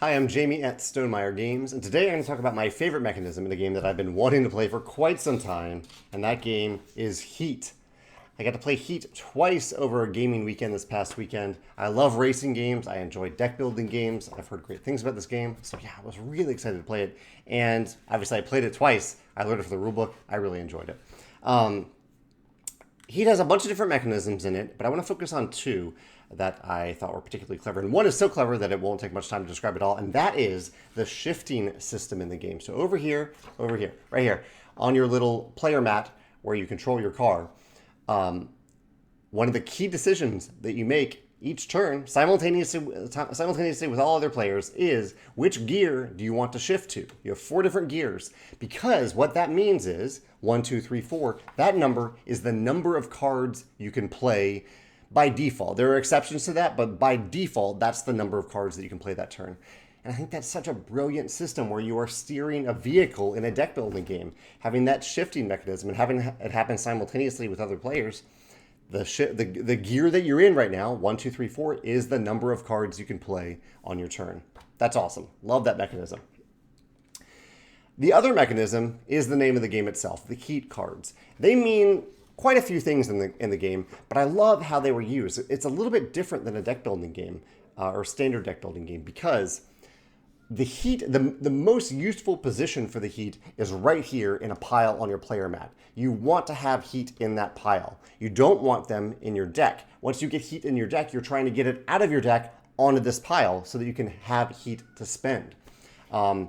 Hi, I'm Jamey at Stonemeyer Games, and today I'm going to talk about my favorite mechanism in a game that I've been wanting to play for quite some time, and that game is Heat. I got to play Heat twice over a gaming weekend this past weekend. I love racing games. I enjoy deck building games. I've heard great things about this game, so yeah, I was really excited to play it. And obviously, I played it twice. I learned it from the rulebook. I really enjoyed it. Heat has a bunch of different mechanisms in it, but I want to focus on two that I thought were particularly clever. And one is so clever that it won't take much time to describe it all, and that is the shifting system in the game. So over here, right here, on your little player mat where you control your car, one of the key decisions that you make each turn simultaneously with all other players is which gear do you want to shift to. You have 4 different gears, because what that means is 1, 2, 3, 4. That number is the number of cards you can play by default. There are exceptions to that, but by default, that's the number of cards that you can play that turn. And I think that's such a brilliant system where you are steering a vehicle in a deck building game. Having that shifting mechanism and having it happen simultaneously with other players, the gear that you're in right now, 1, 2, 3, 4, is the number of cards you can play on your turn. That's awesome. Love that mechanism. The other mechanism is the name of the game itself, the Heat cards. They mean quite a few things in the game, but I love how they were used. It's a little bit different than a deck building game or standard deck building game, because the Heat, the most useful position for the Heat is right here in a pile on your player mat. You want to have Heat in that pile. You don't want them in your deck. Once you get Heat in your deck, you're trying to get it out of your deck onto this pile so that you can have Heat to spend. And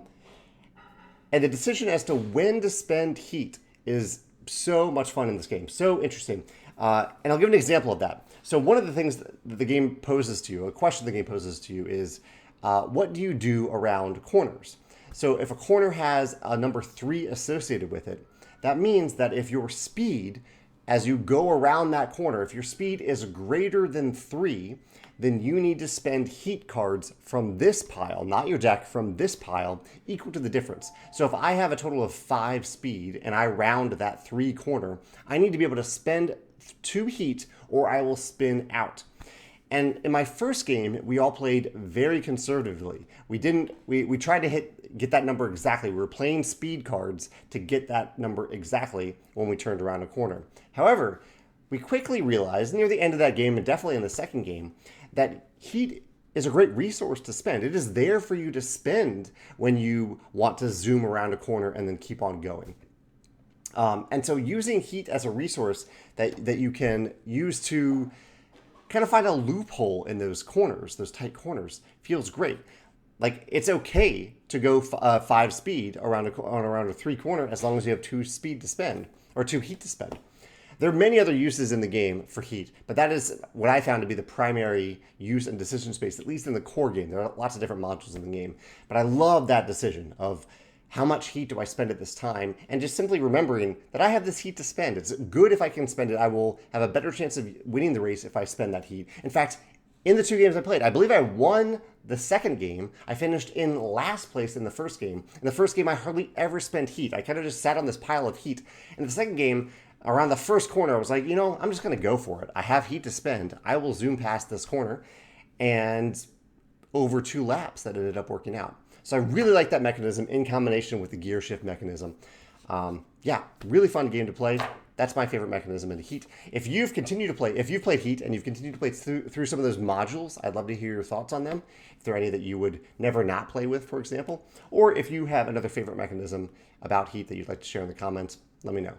the decision as to when to spend Heat is so much fun in this game. So interesting. And I'll give an example of that. So one of the things that the game poses to you, a question the game poses to you is, what do you do around corners? So if a corner has a number 3 associated with it, that means that if your speed, as you go around that corner, if your speed is greater than 3, then you need to spend Heat cards from this pile, not your deck, from this pile, equal to the difference. So if I have a total of 5 speed and I round that 3 corner, I need to be able to spend 2 Heat or I will spin out. And in my first game, we all played very conservatively. We tried to get that number exactly. We were playing speed cards to get that number exactly when we turned around a corner. However, we quickly realized near the end of that game, and definitely in the second game, that Heat is a great resource to spend. It is there for you to spend when you want to zoom around a corner and then keep on going. And so using Heat as a resource that you can use to kind of find a loophole in those corners, those tight corners, feels great. Like, it's okay to go 5 speed around a 3 corner as long as you have 2 speed to spend, or 2 Heat to spend. There are many other uses in the game for Heat, but that is what I found to be the primary use and decision space, at least in the core game. There are lots of different modules in the game, but I love that decision of how much Heat do I spend at this time, and just simply remembering that I have this Heat to spend. It's good if I can spend it. I will have a better chance of winning the race if I spend that Heat. In fact, in the 2 games I played, I believe I won the second game. I finished in last place in the first game. In the first game, I hardly ever spent Heat. I kind of just sat on this pile of Heat. In the second game, around the first corner, I was like, I'm just going to go for it. I have Heat to spend. I will zoom past this corner. And over 2 laps, that ended up working out. So I really like that mechanism in combination with the gear shift mechanism. Yeah, really fun game to play. That's my favorite mechanism in Heat. If you've played Heat and you've continued to play through some of those modules, I'd love to hear your thoughts on them. If there are any that you would never not play with, for example, or if you have another favorite mechanism about Heat that you'd like to share in the comments, let me know.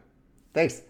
Thanks.